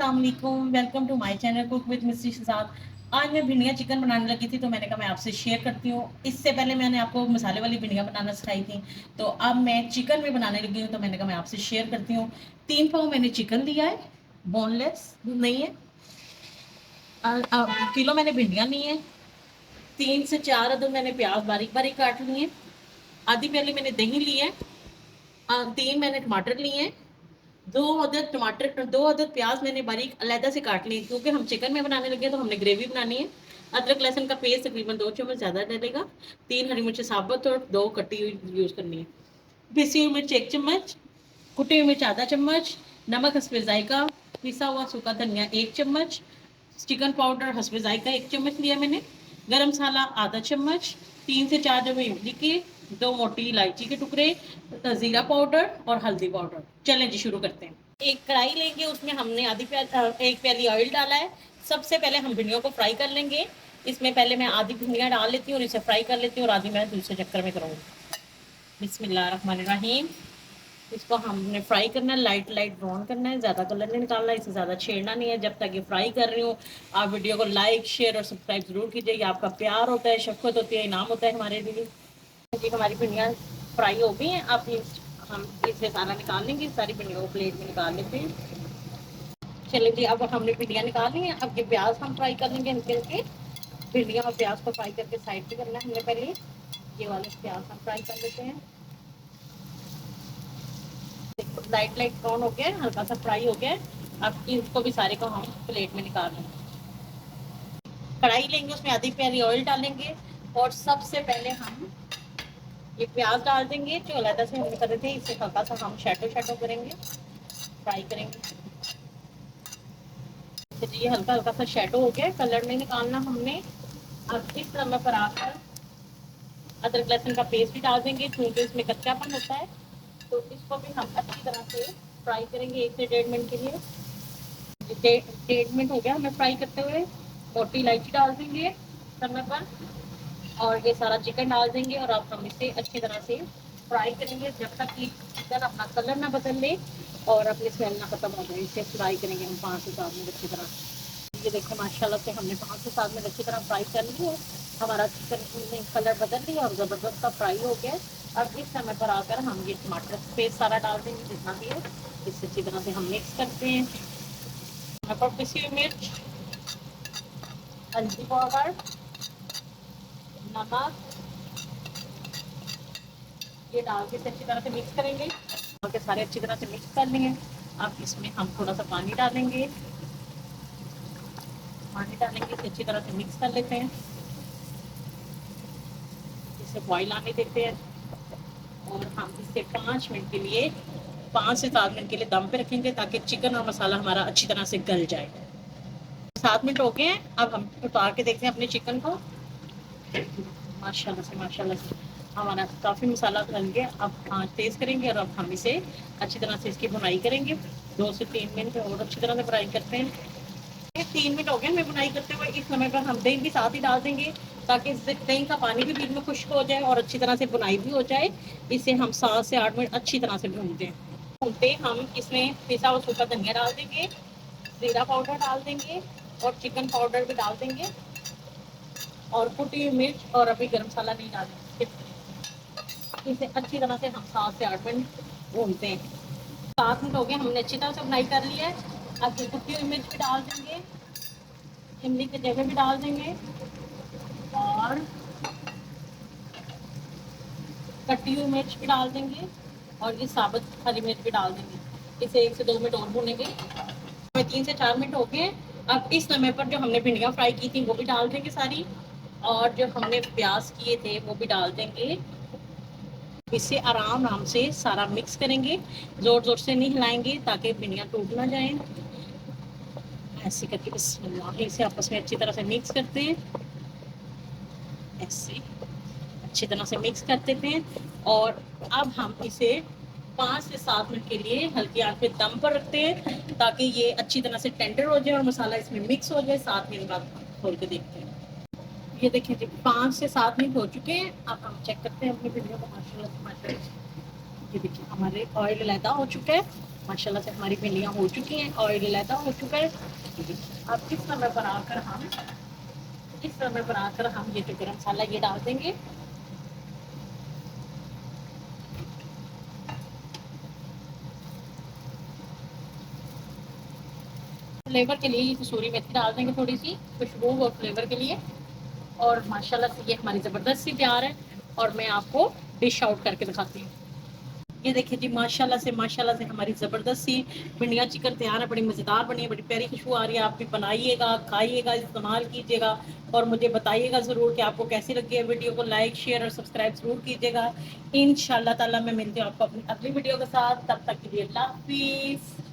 अस्सलामुअलैकुम, welcome to my channel cook with Mistry Shahzad. आज मैं भिंडियाँ चिकन बनाने लगी थी, तो मैंने कहा मैं आपसे शेयर करती हूँ। इससे पहले मैंने आपको मसाले वाली भिंडियाँ बनाना सिखाई थी, तो अब मैं चिकन में बनाने लगी हूँ, तो मैंने कहा मैं आपसे शेयर करती हूँ। 3 पाव मैंने चिकन लिया है, बोनलेस नहीं है। किलो मैंने भिंडियाँ ली हैं, 3 से 4 अदद मैंने प्याज बारीक-बारीक काट लिए हैं, आधी प्याली मैंने दही ली है, 3 मैंने टमाटर लिए हैं, 2 अदद टमाटर 2 अदद प्याज मैंने बारीक अलहदा से काट लिए, क्योंकि हम चिकन में बनाने लगे हैं, तो हमने ग्रेवी बनानी है। अदरक लहसुन का पेस्ट तकरीबन 2 चम्मच ज़्यादा डलेगा, 3 हरी मिर्च साबुत और 2 कटी हुई यूज़ करनी है। पिसी हुई मिर्च 1 चम्मच, कुटी हुई मिर्च आधा चम्मच, नमक हस्बे ज़ायका, पिसा हुआ सूखा धनिया 1 चम्मच, चिकन पाउडर हस्बे ज़ायका 1 चम्मच लिया मैंने, गरम मसाला आधा चम्मच, 3 से 4 जवे इमली के, 2 मोटी इलायची के टुकड़े, ज़ीरा पाउडर और हल्दी पाउडर। चलें जी शुरू करते हैं। एक कढ़ाई लेंगे, उसमें हमने एक प्याली ऑयल डाला है। सबसे पहले हम भिंडियों को फ्राई कर लेंगे। इसमें पहले मैं आधी भिंडियाँ डाल लेती हूँ और इसे फ्राई कर लेती हूँ, और आधी मैं दूसरे चक्कर में करूँगी। बिस्मिल्लाहिर्रहमानिर्रहीम। इसको हमने फ्राई करना है, लाइट लाइट ब्राउन करना है, ज़्यादा कलर नहीं निकालना है, इसे ज़्यादा छेड़ना नहीं है। जब तक ये फ्राई कर रही हूँ, आप वीडियो को लाइक शेयर और सब्सक्राइब ज़रूर कीजिए। ये आपका प्यार होता है, शफ़क़त होती है, इनाम होता है हमारे लिए। जी हमारी भिंडियाँ फ्राई हो गई हैं। अब हम इसे सारा निकाल लेंगे, सारी भिंडियों को प्लेट में निकाल लेते हैं। चलिए जी, अब हमने भिंडियाँ निकाल ली हैं। अब ये प्याज हम फ्राई कर लेंगे हल्के हल्के। भिंडियाँ और प्याज को फ्राई करके साइड पे करना है हमने पहले। ये वाले प्याज हम फ्राई कर लेते हैं। लाइट लाइट ब्राउन हो गया, हल्का सा फ्राई हो गया। अब इसको भी सारे को हम प्लेट में निकाल लेंगे। कढ़ाई लेंगे, उसमें आधी प्याली ऑयल डालेंगे, और सबसे पहले हम ये प्याज डाल देंगे जो अलहदा से हमने करे थे। इसे हल्का सा हम शैडो शैडो करेंगे, फ्राई करेंगे। तो ये हल्का हल्का सा शैडो हो गया, कलर नहीं निकालना हमने। अब इस समय पर आकर अदरक लहसुन का पेस्ट भी डाल देंगे, क्योंकि इसमें कच्चापन होता है। तो इसको भी हम अच्छी तरह से फ्राई करेंगे 1 से 1.5 मिनट के लिए। 1.5 मिनट हो गया हमें फ्राई करते हुए। मोटी इलायची डाल देंगे समय पर, और ये सारा चिकन डाल देंगे, और अब हम इसे अच्छी तरह से फ्राई करेंगे जब तक कि चिकन अपना कलर ना बदल ले और अपनी स्मेल ना खत्म हो जाए। इसे फ्राई करेंगे हम 5 से 7 मिनट अच्छी तरह। ये देखो माशाल्लाह से हमने 5 से 7 मिनट अच्छी तरह फ्राई कर लिया है। हमारा चिकन में कलर बदल लिया और ज़बरदस्त सा फ्राई हो गया है। अब इस समय पर आकर हम ये टमाटर पेस्ट सारा डाल देंगे जितना भी है। इसे अच्छी तरह से हम मिक्स करते हैं। यहाँ पर पिसी हुई मिर्च, हल्दी पाउडर, नमक, ये डाल के अच्छी तरह से मिक्स करेंगे। डाल के सारे अच्छी तरह से मिक्स कर लेंगे। अब इसमें हम थोड़ा सा पानी डालेंगे, इसे अच्छी तरह से मिक्स कर लेते हैं। इसे बॉईल आने देते हैं, और हम इसे 5 मिनट के लिए 5 से 7 मिनट के लिए दम पे रखेंगे, ताकि चिकन और मसाला हमारा अच्छी तरह से गल जाए। 7 मिनट हो गए हैं। अब हम उतार के देखते हैं अपने चिकन को। माशाल्लाह से हमारा काफ़ी मसाला गल गया। अब आँच तेज़ करेंगे, और अब हम इसे अच्छी तरह से इसकी भुनाई करेंगे। 2 से 3 मिनट और अच्छी तरह से फ्राई करते हैं। 3 मिनट हो गए हमें बुनाई करते हुए। इस समय पर हम दही भी साथ ही डाल देंगे, ताकि इससे दही का पानी भी बीच में खुश्क हो जाए और अच्छी तरह से बुनाई भी हो जाए। इसे हम 7 से 8 मिनट अच्छी तरह से भूनते हैं। भूनते हम इसमें पिसा हुआ सूखा धनिया डाल देंगे, ज़ीरा पाउडर डाल देंगे, और चिकन पाउडर भी डाल देंगे, और कुटी हुई मिर्च, और अभी गरम मसाला नहीं डालेंगे। इसे अच्छी तरह से हम 7 से 8 मिनट भूनते हैं। 7 मिनट हो गए, हमने अच्छी तरह से बुनाई कर लिया है। अब ये कुटी हुई मिर्च भी डाल देंगे, इमली के जगह भी डाल देंगे, और कटी हुई मिर्च भी डाल देंगे, और ये साबुत हरी मिर्च भी डाल देंगे। इसे 1 से 2 मिनट और भूनेंगे। हमें 3 से 4 मिनट हो गए। अब इस समय पर जो हमने भिंडियाँ फ्राई की थी वो भी डाल देंगे सारी, और जो हमने प्याज किए थे वो भी डाल देंगे। इसे आराम आराम से सारा मिक्स करेंगे, ज़ोर ज़ोर से नहीं हिलाएंगे, ताकि भिंडियाँ टूट ना जाएं। ऐसे करके बिस्मिल्लाह इसे आपस में अच्छी तरह से मिक्स करते हैं। ऐसे अच्छी तरह से मिक्स कर देते हैं, और अब हम इसे 5 से 7 मिनट के लिए हल्की आंच पे दम पर रखते हैं, ताकि ये अच्छी तरह से टेंडर हो जाए और मसाला इसमें मिक्स हो जाए। 7 मिनट बाद खोल के देखते हैं। ये देखिए जी 5 से 7 मिनट हो चुके हैं। अब हम चेक करते हैं अपनी वीडियो को। माशाल्लाह से माशाल्लाह, ये देखिए हमारे ऑयल अलहदा हो चुका है, माशाल्लाह से हमारी भिंडियाँ हो चुकी हैं, ऑयल लैदा हो चुका है। अब इस समय बनाकर हम ये जो गरम मसाला ये डाल देंगे। फ्लेवर के लिए ये कसूरी मेथी डाल देंगे, थोड़ी सी खुशबू और फ्लेवर के लिए। और माशाल्लाह से ये हमारी ज़बरदस्त सी तैयार है। और मैं आपको डिश आउट करके दिखाती हूँ। ये देखिए जी, माशाल्लाह से हमारी ज़बरदस्त सी भिंडिया चिकन तैयार है। बड़ी मज़ेदार बनी है, बड़ी प्यारी खुशबू आ रही है। आप भी बनाइएगा, खाइएगा, इस्तेमाल कीजिएगा और मुझे बताइएगा ज़रूर कि आपको कैसी लगी है। वीडियो को लाइक, शेयर और सब्सक्राइब ज़रूर कीजिएगा। इंशाअल्लाह ताला मैं मिलती हूँ आपको अपनी अगली वीडियो के साथ। तब तक के लिए अल्लाह हाफ़िज़।